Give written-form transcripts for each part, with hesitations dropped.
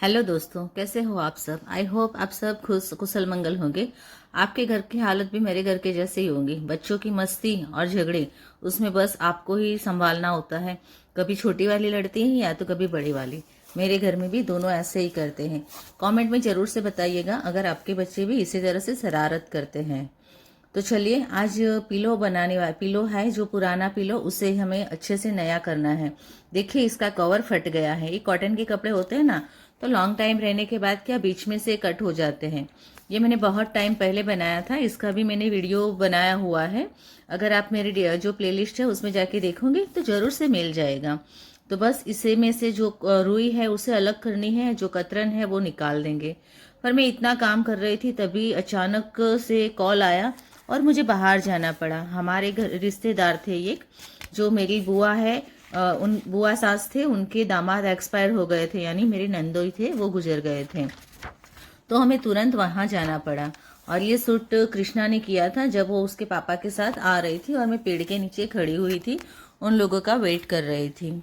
Hello दोस्तों, कैसे हो आप सब। आई होप आप सब खुश कुशल मंगल होंगे। आपके घर की हालत भी मेरे घर के जैसे ही होंगी। बच्चों की मस्ती और झगड़े, उसमें बस आपको ही संभालना होता है। कभी छोटी वाली लड़ती है या तो कभी बड़ी वाली। मेरे घर में भी दोनों ऐसे ही करते हैं। कमेंट में जरूर से बताइएगा अगर आपके बच्चे भी इसी तरह से शरारत करते हैं। तो चलिए, आज पिलो बनाने वाला पिलो है, जो पुराना पिलो उसे हमें अच्छे से नया करना है। देखिए, इसका कवर फट गया है। ये कॉटन के कपड़े होते हैं ना, तो लॉन्ग टाइम रहने के बाद क्या बीच में से कट हो जाते हैं। ये मैंने बहुत टाइम पहले बनाया था, इसका भी मैंने वीडियो बनाया हुआ है। अगर आप मेरी जो प्लेलिस्ट है उसमें जाके देखोगे तो जरूर से मिल जाएगा। तो बस इसे में से जो रुई है उसे अलग करनी है, जो कतरन है वो निकाल देंगे। पर मैं इतना काम कर रही थी, तभी अचानक से कॉल आया और मुझे बाहर जाना पड़ा। हमारे घर रिश्तेदार थे एक, जो मेरी बुआ है, उन बुआ सास थे, उनके दामाद एक्सपायर हो गए थे, यानी मेरे नंदोई थे, वो गुजर गए थे। तो हमें तुरंत वहां जाना पड़ा। और ये सूट कृष्णा ने किया था जब वो उसके पापा के साथ आ रही थी, और मैं पेड़ के नीचे खड़ी हुई थी, उन लोगों का वेट कर रही थी।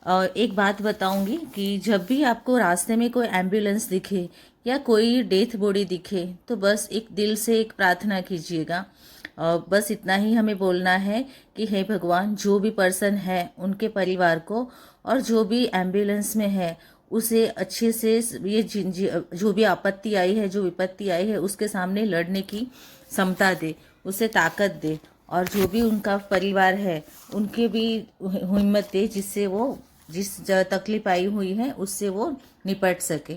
और एक बात बताऊंगी कि जब भी आपको रास्ते में कोई एम्बुलेंस दिखे या कोई डेथ बॉडी दिखे, तो बस एक दिल से एक प्रार्थना कीजिएगा। और बस इतना ही हमें बोलना है कि हे भगवान, जो भी पर्सन है उनके परिवार को, और जो भी एम्बुलेंस में है उसे अच्छे से ये जो भी आपत्ति आई है, जो विपत्ति आई है, उसके सामने लड़ने की क्षमता दे, उसे ताकत दे। और जो भी उनका परिवार है उनके भी हिम्मत दे, जिससे वो जिस तकलीफ आई हुई है उससे वो निपट सके।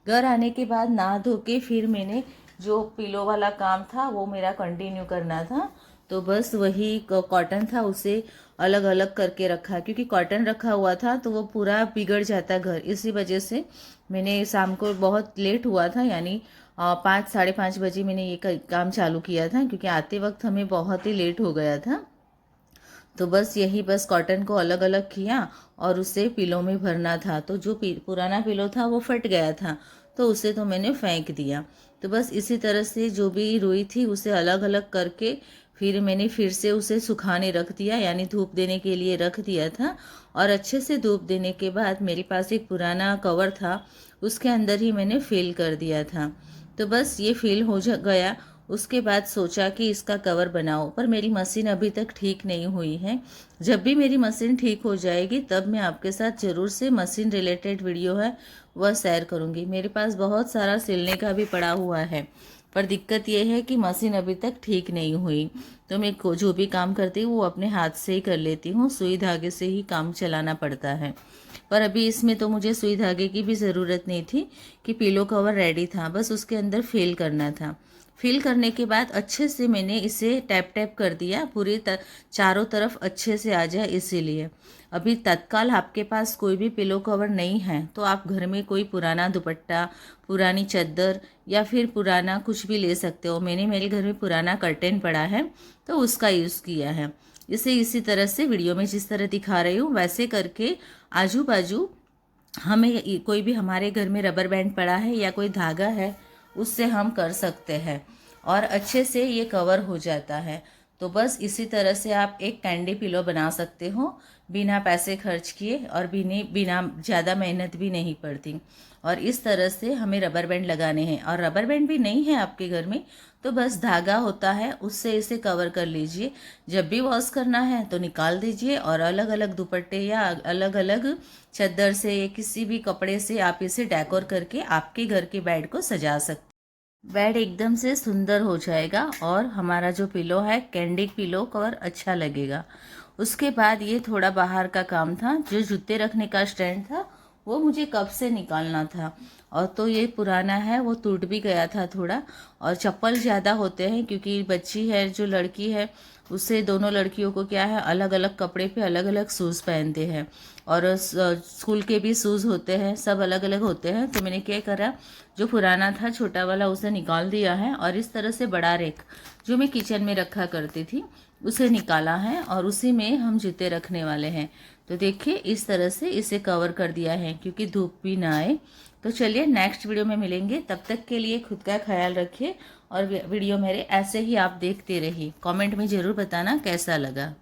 घर आने के बाद नहा धो के फिर मैंने जो पिलो वाला काम था वो मेरा कंटिन्यू करना था। तो बस वही कॉटन था, उसे अलग अलग करके रखा, क्योंकि कॉटन रखा हुआ था तो वो पूरा बिगड़ जाता घर। इसी वजह से मैंने शाम को बहुत लेट हुआ था, यानी 5 साढ़े 5 बजे मैंने ये काम चालू किया था, क्योंकि आते वक्त हमें बहुत ही लेट हो गया था। तो बस कॉटन को अलग अलग किया और उसे पिलो में भरना था। तो जो पुराना पिलो था वो फट गया था, तो उसे तो मैंने फेंक दिया। तो बस इसी तरह से जो भी रुई थी उसे अलग अलग करके फिर से उसे सुखाने रख दिया, यानी धूप देने के लिए रख दिया था। और अच्छे से धूप देने के बाद मेरे पास एक पुराना कवर था, उसके अंदर ही मैंने फिल कर दिया था। तो बस ये फिल हो गया। उसके बाद सोचा कि इसका कवर बनाओ, पर मेरी मशीन अभी तक ठीक नहीं हुई है। जब भी मेरी मशीन ठीक हो जाएगी तब मैं आपके साथ ज़रूर से मशीन रिलेटेड वीडियो है वह शेयर करूँगी। मेरे पास बहुत सारा सिलने का भी पड़ा हुआ है, पर दिक्कत यह है कि मशीन अभी तक ठीक नहीं हुई। तो मैं जो भी काम करती हूँ वो अपने हाथ से ही कर लेती हूँ, सुई धागे से ही काम चलाना पड़ता है। पर अभी इसमें तो मुझे सुई धागे की भी ज़रूरत नहीं थी, कि पिलो कवर रेडी था, बस उसके अंदर फिल करना था। फिल करने के बाद अच्छे से मैंने इसे टैप टैप कर दिया, चारों तरफ अच्छे से आ जाए इसीलिए। अभी तत्काल आपके पास कोई भी पिलो कवर नहीं है तो आप घर में कोई पुराना दुपट्टा, पुरानी चादर या फिर पुराना कुछ भी ले सकते हो। मैंने मेरे घर में पुराना कर्टेन पड़ा है तो उसका यूज़ किया है। इसे इसी तरह से वीडियो में जिस तरह दिखा रही हूँ वैसे करके आजू बाजू हमें कोई भी हमारे घर में रबर बैंड पड़ा है या कोई धागा है उससे हम कर सकते हैं, और अच्छे से ये कवर हो जाता है। तो बस इसी तरह से आप एक कैंडी पिलो बना सकते हो, बिना पैसे खर्च किए, और बिना ज़्यादा मेहनत भी नहीं पड़ती। और इस तरह से हमें रबर बैंड लगाने हैं, और रबर बैंड भी नहीं है आपके घर में तो बस धागा होता है, उससे इसे कवर कर लीजिए। जब भी वॉश करना है तो निकाल दीजिए, और अलग अलग दुपट्टे या अलग अलग चादर से या किसी भी कपड़े से आप इसे डेकोर करके आपके घर के बेड को सजा सकते। बेड एकदम से सुंदर हो जाएगा और हमारा जो पिलो है कैंडी पिलो कवर अच्छा लगेगा। उसके बाद ये थोड़ा बाहर का काम था, जो जूते रखने का स्टैंड था वो मुझे कब से निकालना था, और तो ये पुराना है, वो टूट भी गया था थोड़ा। और चप्पल ज़्यादा होते हैं, क्योंकि बच्ची है जो लड़की है उससे दोनों लड़कियों को क्या है, अलग अलग कपड़े पे अलग अलग शूज़ पहनते हैं, और स्कूल के भी शूज़ होते हैं, सब अलग अलग होते हैं। तो मैंने क्या करा, जो पुराना था छोटा वाला उसे निकाल दिया है, और इस तरह से बड़ा रेक जो मैं किचन में रखा करती थी उसे निकाला है, और उसी में हम जूते रखने वाले हैं। तो देखिए इस तरह से इसे कवर कर दिया है, क्योंकि धूप भी ना आए। तो चलिए नेक्स्ट वीडियो में मिलेंगे, तब तक के लिए खुद का ख्याल रखिए, और वीडियो मेरे ऐसे ही आप देखते रहिए। कमेंट में ज़रूर बताना कैसा लगा।